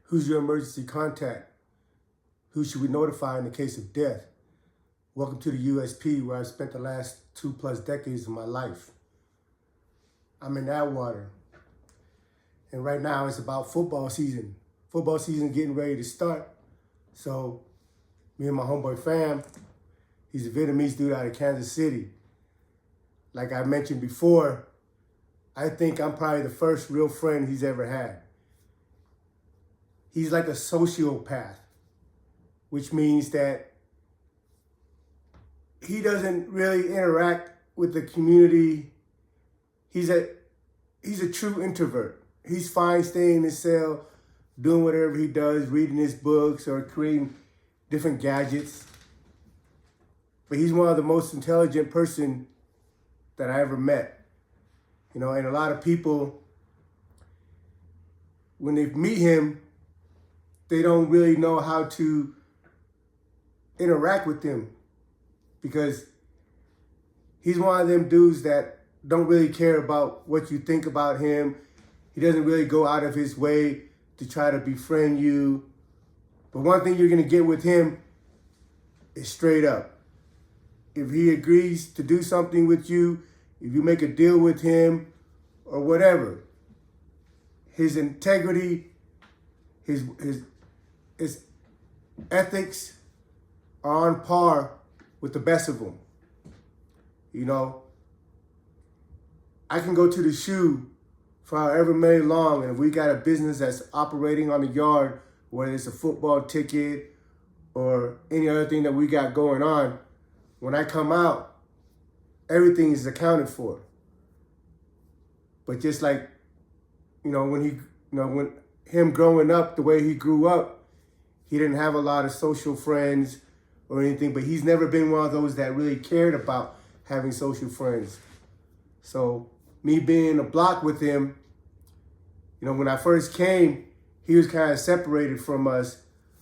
Who's your emergency contact? Who should we notify in the case of death? Welcome to the USP, where I've spent the last 2+ decades of my life. I'm in Atwater, and right now it's about football season. Football season getting ready to start. So me and my homeboy Fam, he's a Vietnamese dude out of Kansas City. Like I mentioned before, I think I'm probably the first real friend he's ever had. He's like a sociopath, which means that he doesn't really interact with the community. He's a true introvert. He's fine staying in his cell, doing whatever he does, reading his books or creating different gadgets. But he's one of the most intelligent person that I ever met. You know, and a lot of people, when they meet him, they don't really know how to interact with him because he's one of them dudes that don't really care about what you think about him. He doesn't really go out of his way to try to befriend you. But one thing you're going to get with him is straight up. If he agrees to do something with you, if you make a deal with him or whatever, his integrity, his ethics are on par with the best of them. You know, I can go to the SHU for however many long, and if we got a business that's operating on the yard, whether it's a football ticket or any other thing that we got going on, when I come out, everything is accounted for. But just like, when him growing up the way he grew up, he didn't have a lot of social friends or anything, but he's never been one of those that really cared about having social friends. So me being in a block with him, when I first came, he was kind of separated from us.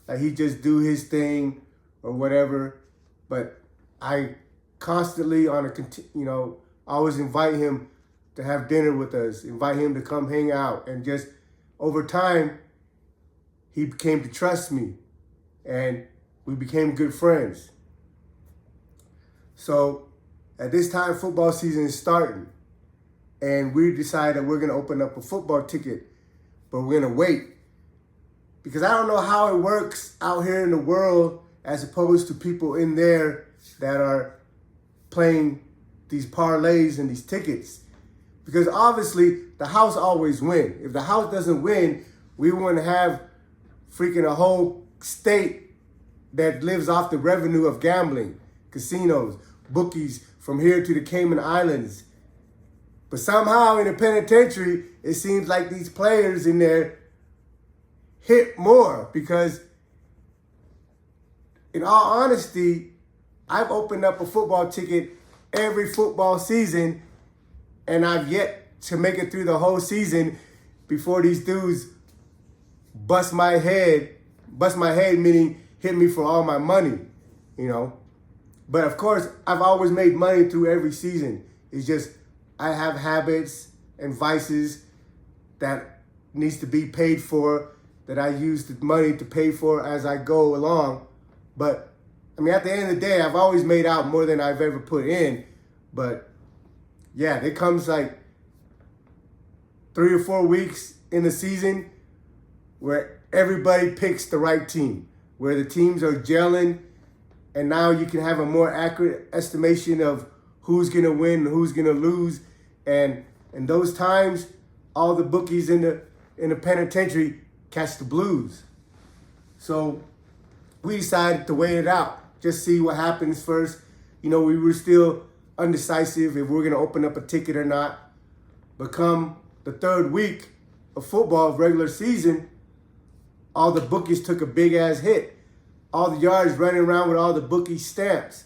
Like he'd just do his thing or whatever. But I constantly always invite him to have dinner with us, invite him to come hang out. And just over time, he came to trust me and we became good friends. So at this time, football season is starting and we decided that we're gonna open up a football ticket, but we're gonna wait because I don't know how it works out here in the world as opposed to people in there that are playing these parlays and these tickets. Because obviously the house always win. If the house doesn't win, we wouldn't have freaking a whole state that lives off the revenue of gambling, casinos, bookies from here to the Cayman Islands. But somehow in the penitentiary, it seems like these players in there hit more because in all honesty, I've opened up a football ticket every football season and I've yet to make it through the whole season before these dudes bust my head meaning hit me for all my money, But of course, I've always made money through every season. It's just I have habits and vices that needs to be paid for, that I use the money to pay for as I go along. But at the end of the day, I've always made out more than I've ever put in. But yeah, it comes like 3 or 4 weeks in the season where everybody picks the right team, where the teams are gelling, and now you can have a more accurate estimation of who's going to win and who's going to lose. And in those times, all the bookies in the penitentiary catch the blues. So we decided to wait it out, just see what happens first. We were still undecisive if we're going to open up a ticket or not. But come the 3rd week of football, of regular season, all the bookies took a big ass hit. All the yards running around with all the bookie stamps.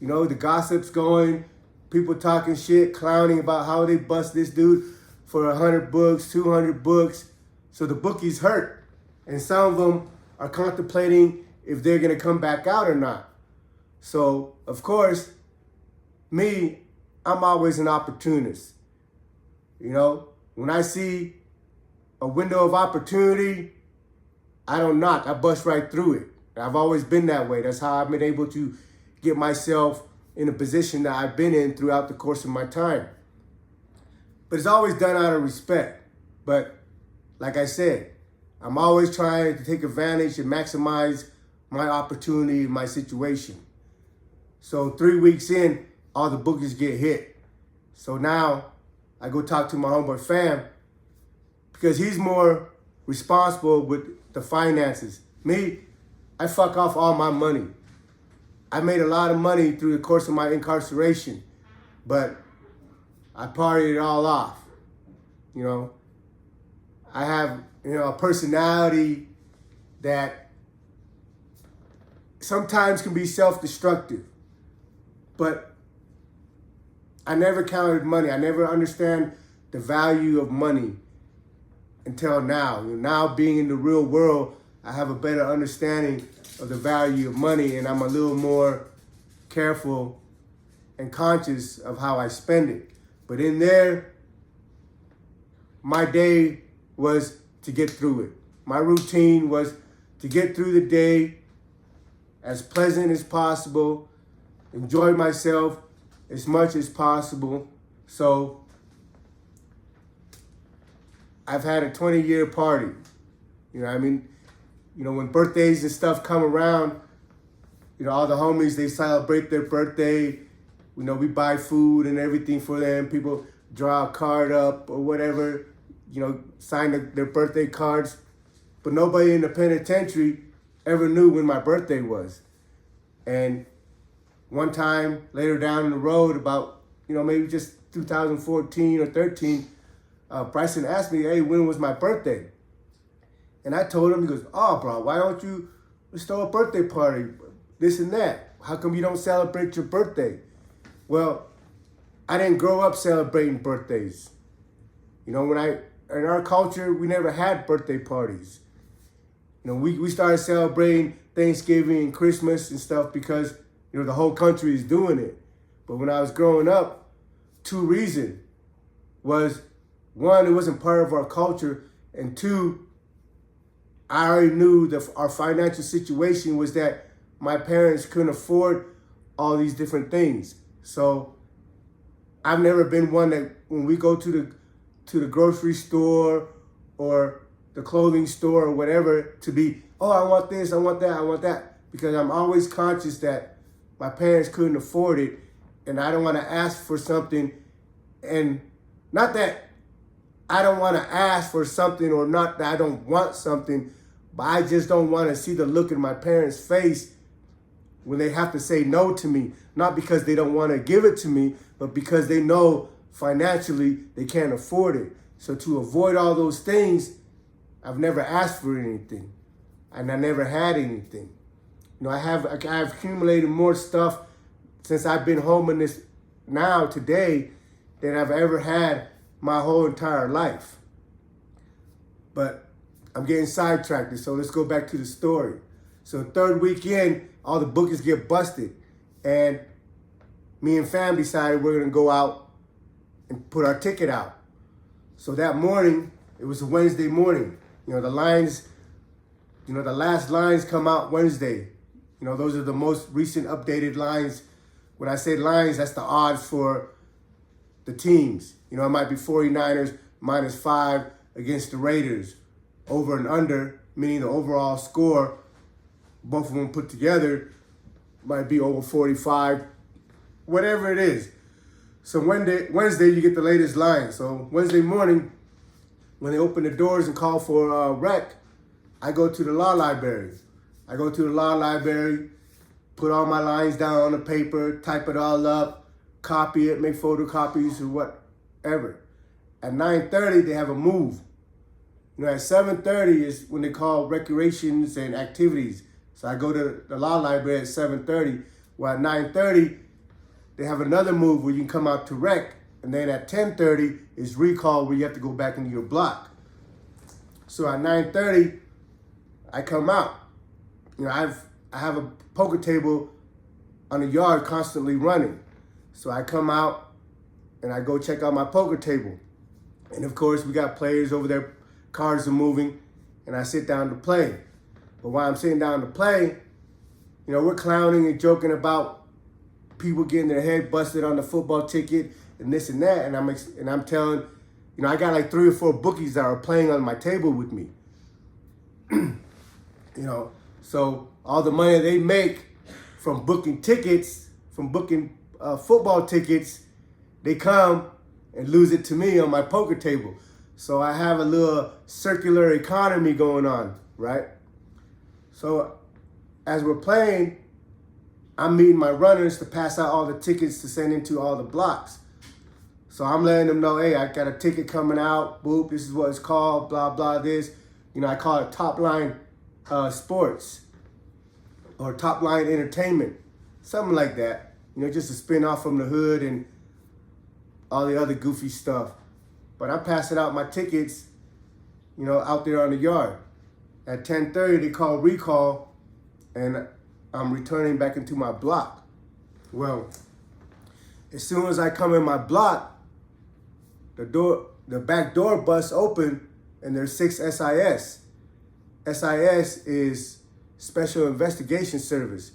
The gossip's going, people talking shit, clowning about how they bust this dude for 100 books, 200 books. So the bookies hurt. And some of them are contemplating if they're going to come back out or not. So, of course, I'm always an opportunist. When I see a window of opportunity I don't knock. I bust right through it. I've always been that way. That's how I've been able to get myself in a position that I've been in throughout the course of my time. But it's always done out of respect. But like I said, I'm always trying to take advantage and maximize my opportunity, my situation. So 3 weeks in, all the bookies get hit. So now I go talk to my homeboy fam because he's more responsible with the finances. Me, I fuck off all my money. I made a lot of money through the course of my incarceration, but I partied it all off. You know, I have, a personality that sometimes can be self-destructive, but I never counted money. I never understand the value of money until now. Now being in the real world, I have a better understanding of the value of money, and I'm a little more careful and conscious of how I spend it. But in there, my day was to get through it. My routine was to get through the day as pleasant as possible, enjoy myself as much as possible. So I've had a 20-year party. You know what I mean? When birthdays and stuff come around, all the homies, they celebrate their birthday. We buy food and everything for them. People draw a card up or whatever, sign their birthday cards. But nobody in the penitentiary ever knew when my birthday was. And one time later down the road, about, maybe just 2014 or 13, Bryson asked me, hey, when was my birthday? And I told him, he goes, oh, bro, why don't you throw a birthday party, this and that? How come you don't celebrate your birthday? Well, I didn't grow up celebrating birthdays. In our culture, we never had birthday parties. We started celebrating Thanksgiving and Christmas and stuff because, the whole country is doing it. But when I was growing up, 2 reasons was, 1, it wasn't part of our culture, and 2, I already knew that our financial situation was that my parents couldn't afford all these different things. So I've never been one that when we go to the grocery store or the clothing store or whatever to be, oh, I want this, I want that, I want that. Because I'm always conscious that my parents couldn't afford it and I don't want to ask for something. And not that I don't want to ask for something or not that I don't want something, but I just don't want to see the look in my parents' face when they have to say no to me. Not because they don't want to give it to me, but because they know financially they can't afford it. So to avoid all those things, I've never asked for anything. And I never had anything. I've accumulated more stuff since I've been home in this now today than I've ever had my whole entire life. But I'm getting sidetracked, so let's go back to the story. So 3rd weekend, all the bookies get busted. And me and fam decided we're gonna go out and put our ticket out. So that morning, it was a Wednesday morning. The lines, the last lines come out Wednesday. Those are the most recent updated lines. When I say lines, that's the odds for the teams. It might be 49ers -5 against the Raiders. Over and under, meaning the overall score, both of them put together, might be over 45, whatever it is. So Wednesday, you get the latest line. So Wednesday morning, when they open the doors and call for rec, I go to the law library. I go to the law library, put all my lines down on the paper, type it all up, copy it, make photocopies or whatever. At 9:30, they have a move. At 7:30 is when they call recreations and activities. So I go to the law library at 7:30. Well, at 9:30, they have another move where you can come out to rec. And then at 10:30 is recall where you have to go back into your block. So at 9:30, I come out. I have a poker table on the yard constantly running. So I come out and I go check out my poker table. And of course, we got players over there, cards are moving, and I sit down to play. But while I'm sitting down to play, you know, we're clowning and joking about people getting their head busted on the football ticket and this and that. And I'm telling, you know, I got like 3 or 4 bookies that are playing on my table with me. You know, so all the money they make from booking tickets, from booking football tickets, they come and lose it to me on my poker table. So I have a little circular economy going on, right? So as we're playing, I'm meeting my runners to pass out all the tickets to send into all the blocks. So I'm letting them know, hey, I got a ticket coming out. Boop, this is what it's called, blah, blah, this. You know, I call it Top Line Sports or Top Line Entertainment, something like that. You know, just a spin off from the hood and all the other goofy stuff. But I'm passing out my tickets, you know, out there on the yard. At 10:30, they call recall, and I'm returning back into my block. Well, as soon as I come in my block, the back door busts open, and there's 6 SIS. SIS is Special Investigation Service.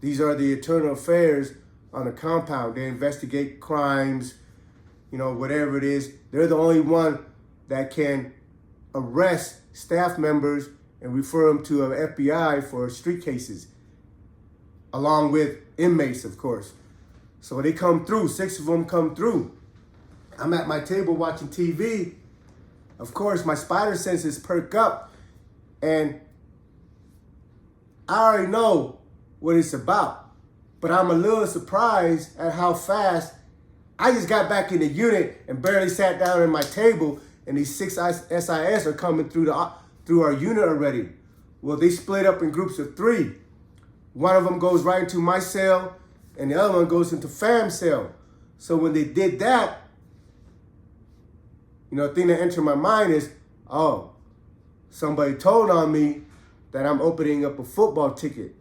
These are the internal affairs on the compound. They investigate crimes, you know, whatever it is. They're the only one that can arrest staff members and refer them to an FBI for street cases, along with inmates, of course. So they come through, 6 of them come through. I'm at my table watching TV. Of course, my spider senses perk up, and I already know what it's about. But I'm a little surprised at how fast I just got back in the unit and barely sat down at my table, and these 6 SIS are coming through our unit already. Well, they split up in groups of 3. One of them goes right into my cell, and the other one goes into fam's cell. So when they did that, you know, the thing that entered my mind is, oh, somebody told on me that I'm opening up a football ticket.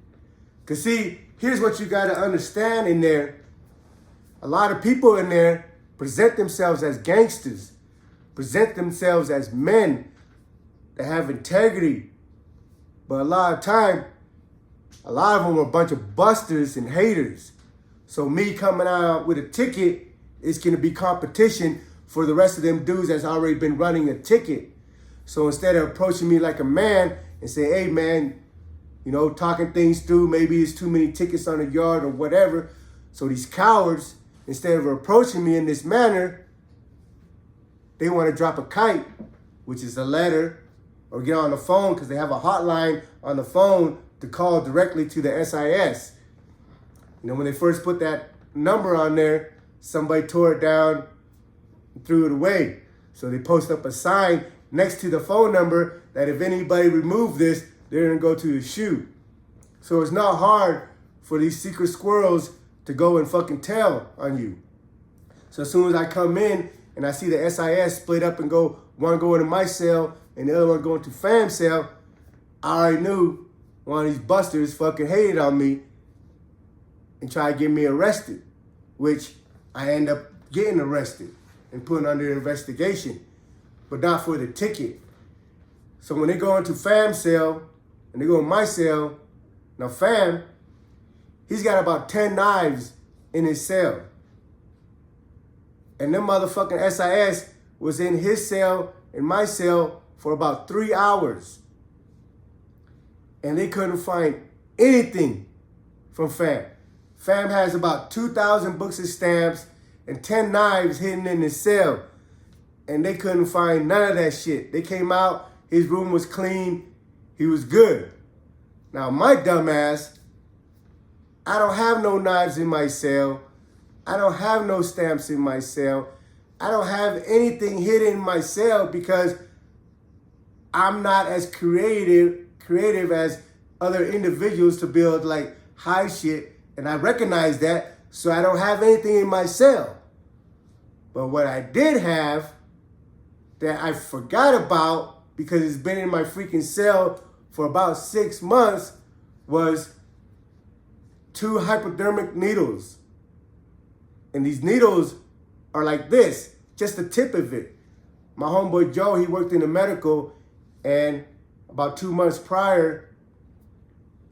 Because see, here's what you got to understand in there. A lot of people in there present themselves as gangsters, present themselves as men that have integrity. But a lot of time, a lot of them are a bunch of busters and haters. So me coming out with a ticket is going to be competition for the rest of them dudes that's already been running a ticket. So instead of approaching me like a man and say, hey man, you know, talking things through, maybe it's too many tickets on the yard or whatever. So these cowards, instead of approaching me in this manner, they want to drop a kite, which is a letter, or get on the phone because they have a hotline on the phone to call directly to the SIS. You know, when they first put that number on there, somebody tore it down and threw it away. So they post up a sign next to the phone number that if anybody removed this, they're going to go to the SHU. So it's not hard for these secret squirrels to go and fucking tell on you. So as soon as I come in and I see the SIS split up and go, one going to my cell and the other one going to fam's cell, I already knew one of these busters fucking hated on me and tried to get me arrested, which I end up getting arrested and put under investigation, but not for the ticket. So when they go into fam's cell and they go in my cell, now fam, he's got about 10 knives in his cell. And them motherfucking SIS was in his cell and my cell for about 3 hours. And they couldn't find anything from fam. Fam has about 2,000 books of stamps and 10 knives hidden in his cell. And they couldn't find none of that shit. They came out, his room was clean, he was good. Now my dumb ass, I don't have no knives in my cell. I don't have no stamps in my cell. I don't have anything hidden in my cell because I'm not as creative as other individuals to build like high shit. And I recognize that, so I don't have anything in my cell. But what I did have that I forgot about because it's been in my freaking cell for about 6 months was 2 hypodermic needles. And these needles are like this, just the tip of it. My homeboy Joe, he worked in the medical, and about 2 months prior,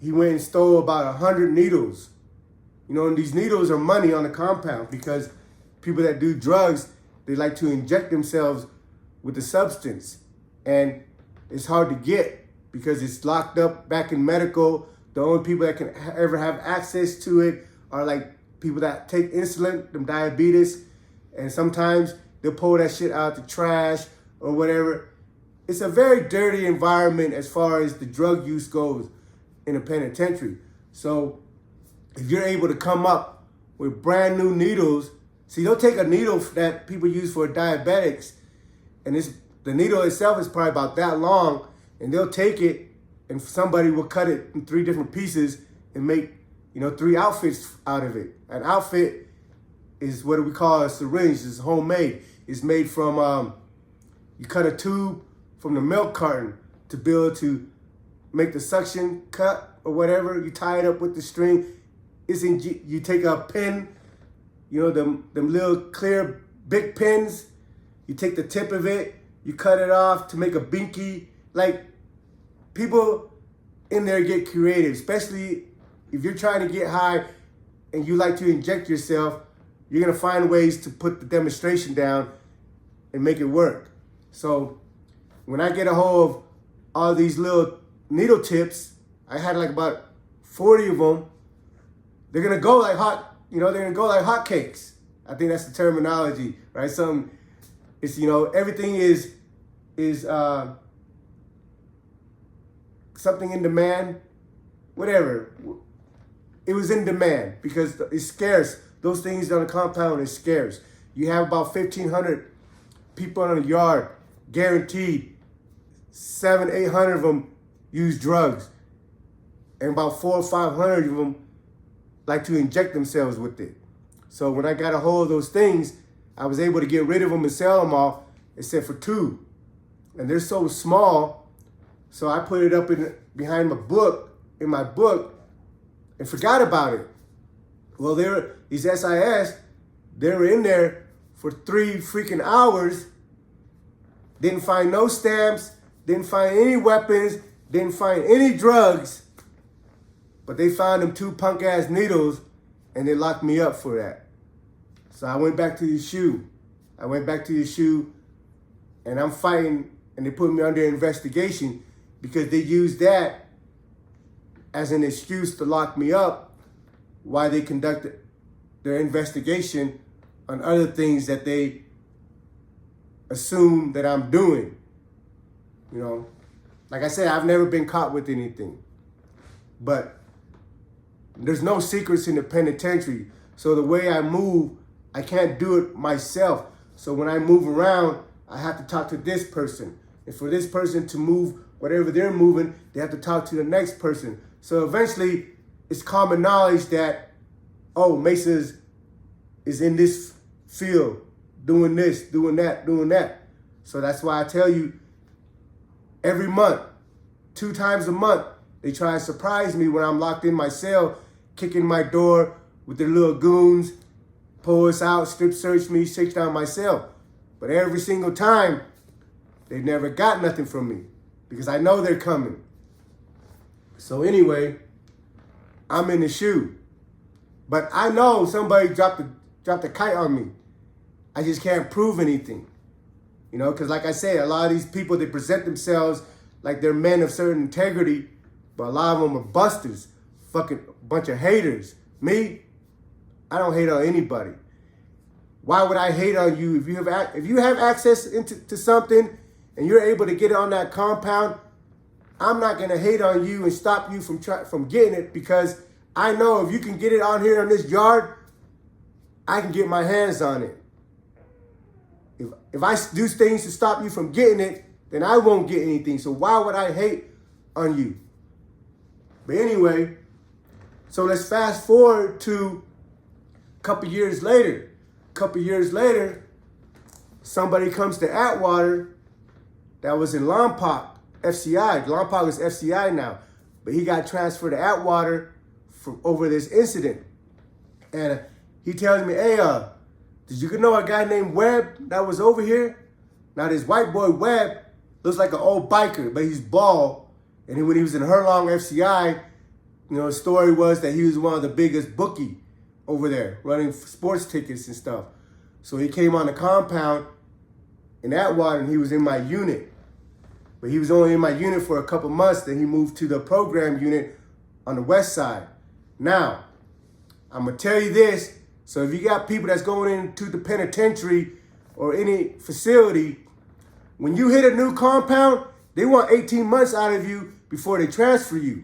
he went and stole about 100 needles. You know, and these needles are money on the compound because people that do drugs, they like to inject themselves with the substance. And it's hard to get because it's locked up back in medical. The only people that can ever have access to it are like people that take insulin, them diabetes, and sometimes they'll pull that shit out the trash or whatever. It's a very dirty environment as far as the drug use goes in a penitentiary. So if you're able to come up with brand new needles, see, they'll take a needle that people use for diabetics, and the needle itself is probably about that long, and they'll take it and somebody will cut it in 3 different pieces and make, 3 outfits out of it. An outfit is what we call a syringe. It's homemade. It's made from, you cut a tube from the milk carton to be able to make the suction cut or whatever. You tie it up with the string. You take a pin, them little clear big pins. You take the tip of it, you cut it off to make a binky. Like, people in there get creative, especially if you're trying to get high and you like to inject yourself. You're gonna find ways to put the demonstration down and make it work. So when I get a hold of all these little needle tips, I had like about 40 of them. They're gonna go like they're gonna go like hotcakes. I think that's the terminology, right? It's, everything is something in demand, whatever. It was in demand because it's scarce. Those things on the compound is scarce. You have about 1,500 people in a yard, guaranteed 700-800 of them use drugs. And about 400 or 500 of them like to inject themselves with it. So when I got a hold of those things, I was able to get rid of them and sell them all, except for 2. And they're so small, so I put it up behind in my book, and forgot about it. Well, these SIS, they were in there for 3 freaking hours, didn't find no stamps, didn't find any weapons, didn't find any drugs, but they found them 2 punk-ass needles, and they locked me up for that. So I went back to the SHU. And I'm fighting, and they put me under investigation because they used that as an excuse to lock me up while they conducted their investigation on other things that they assume that I'm doing. Like I said, I've never been caught with anything. But there's no secrets in the penitentiary. So the way I move, I can't do it myself. So when I move around, I have to talk to this person. And for this person to move whatever they're moving, they have to talk to the next person. So eventually, it's common knowledge that, Mesa is in this field, doing this, doing that, doing that. So that's why I tell you, every month, 2 times a month, they try to surprise me when I'm locked in my cell, kicking my door with their little goons, pull us out, strip search me, shake down my cell. But every single time, they never got nothing from me because I know they're coming. So anyway, I'm in the SHU. But I know somebody dropped a kite on me. I just can't prove anything. Because like I said, a lot of these people, they present themselves like they're men of certain integrity, but a lot of them are busters, fucking bunch of haters. Me, I don't hate on anybody. Why would I hate on you? If you have access to something and you're able to get it on that compound, I'm not gonna hate on you and stop you from getting it because I know if you can get it on here in this yard, I can get my hands on it. If I do things to stop you from getting it, then I won't get anything. So why would I hate on you? But anyway, so let's fast forward to a couple years later. Somebody comes to Atwater that was in Lompoc, FCI. Lompoc is FCI now. But he got transferred to Atwater over this incident. And he tells me, hey, did you know a guy named Webb that was over here? Now this white boy Webb looks like an old biker, but he's bald. And when he was in Herlong FCI, the story was that he was one of the biggest bookie over there, running sports tickets and stuff. So he came on the compound in Atwater, and he was in my unit. But he was only in my unit for a couple months. Then he moved to the program unit on the west side. Now, I'm going to tell you this. So if you got people that's going into the penitentiary or any facility, when you hit a new compound, they want 18 months out of you before they transfer you.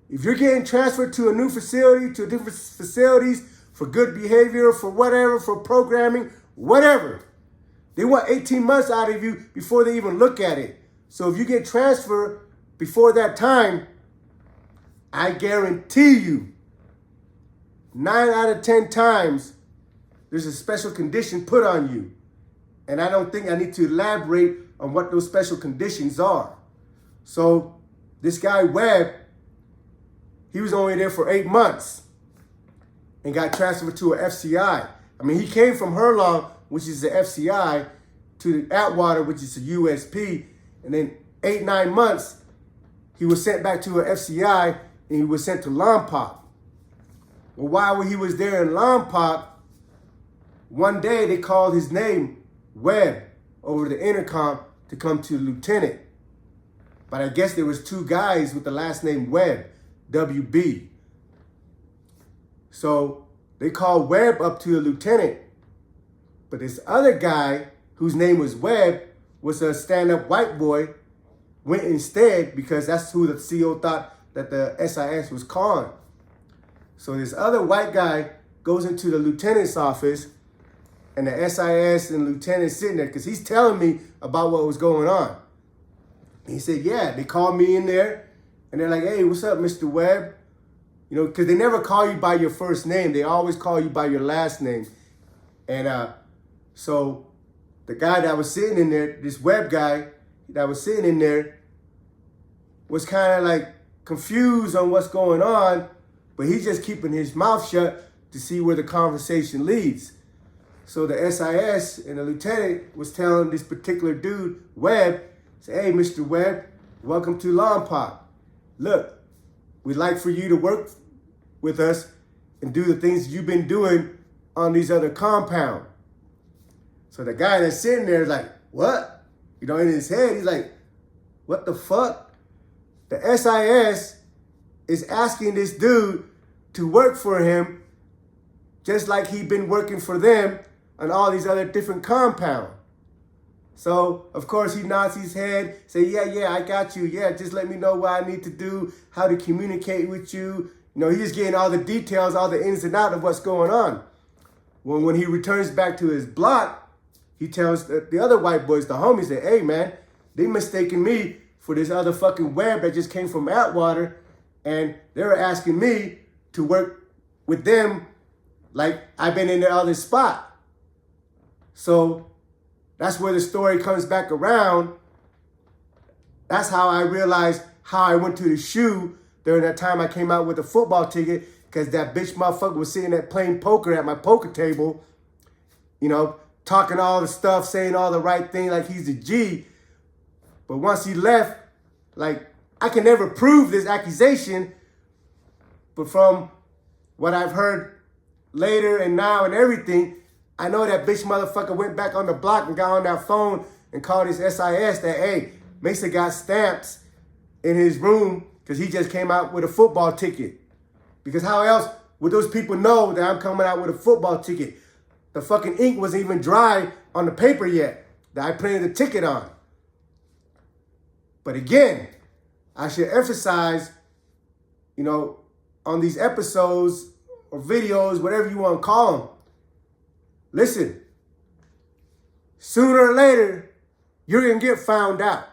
If you're getting transferred to a new facility, to different facilities for good behavior, for whatever, for programming, whatever, they want 18 months out of you before they even look at it. So if you get transferred before that time, I guarantee you, 9 out of 10 times, there's a special condition put on you. And I don't think I need to elaborate on what those special conditions are. So this guy, Webb, he was only there for 8 months and got transferred to a FCI. I mean, he came from Hurlong, which is the FCI, to the Atwater, which is a USP. And then 8, 9 months, he was sent back to a FCI and he was sent to Lompoc. Well, while he was there in Lompoc, one day they called his name, Webb, over the intercom to come to lieutenant. But I guess there was 2 guys with the last name Webb, WB. So they called Webb up to a lieutenant. But this other guy, whose name was Webb, was a stand-up white boy, went instead because that's who the CO thought that the SIS was calling. So this other white guy goes into the lieutenant's office, and the SIS and lieutenant sitting there because he's telling me about what was going on. And he said, yeah, they called me in there, and they're like, hey, what's up, Mr. Webb? Because they never call you by your first name. They always call you by your last name. And so the guy that was sitting in there, this Webb guy that was sitting in there, was kind of like confused on what's going on, but he's just keeping his mouth shut to see where the conversation leads. So the SIS and the lieutenant was telling this particular dude, Webb, say, hey, Mr. Webb, welcome to Lompoc. Look, we'd like for you to work with us and do the things you've been doing on these other compounds. So the guy that's sitting there is like, what? In his head, he's like, what the fuck? The SIS is asking this dude to work for him just like he'd been working for them on all these other different compounds. So, of course, he nods his head, say, yeah, I got you. Yeah, just let me know what I need to do, how to communicate with you. He's just getting all the details, all the ins and outs of what's going on. When he returns back to his block, he tells the other white boys, the homies, that, hey, man, they mistaken me for this other fucking Webb that just came from Atwater, and they were asking me to work with them like I've been in the other spot. So that's where the story comes back around. That's how I realized how I went to the SHU during that time I came out with a football ticket, because that bitch motherfucker was sitting there playing poker at my poker table, talking all the stuff, saying all the right thing like he's a G. But once he left, I can never prove this accusation, but from what I've heard later and now and everything, I know that bitch motherfucker went back on the block and got on that phone and called his SIS that, hey, Mesa got stamps in his room because he just came out with a football ticket. Because how else would those people know that I'm coming out with a football ticket? The fucking ink wasn't even dry on the paper yet that I printed the ticket on. But again, I should emphasize, on these episodes or videos, whatever you want to call them, listen, sooner or later, you're going to get found out.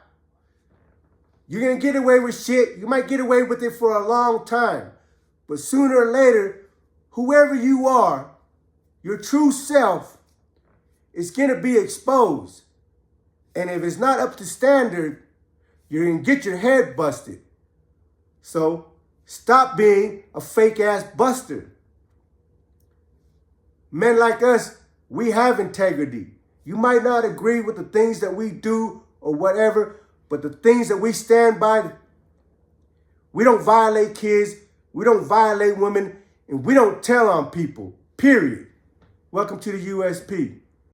You're going to get away with shit. You might get away with it for a long time. But sooner or later, whoever you are, your true self, is going to be exposed. And if it's not up to standard, you're going to get your head busted. So stop being a fake-ass buster. Men like us, we have integrity. You might not agree with the things that we do or whatever, but the things that we stand by, We don't violate kids. We don't violate women. And we don't tell on people, period. Welcome to the USP.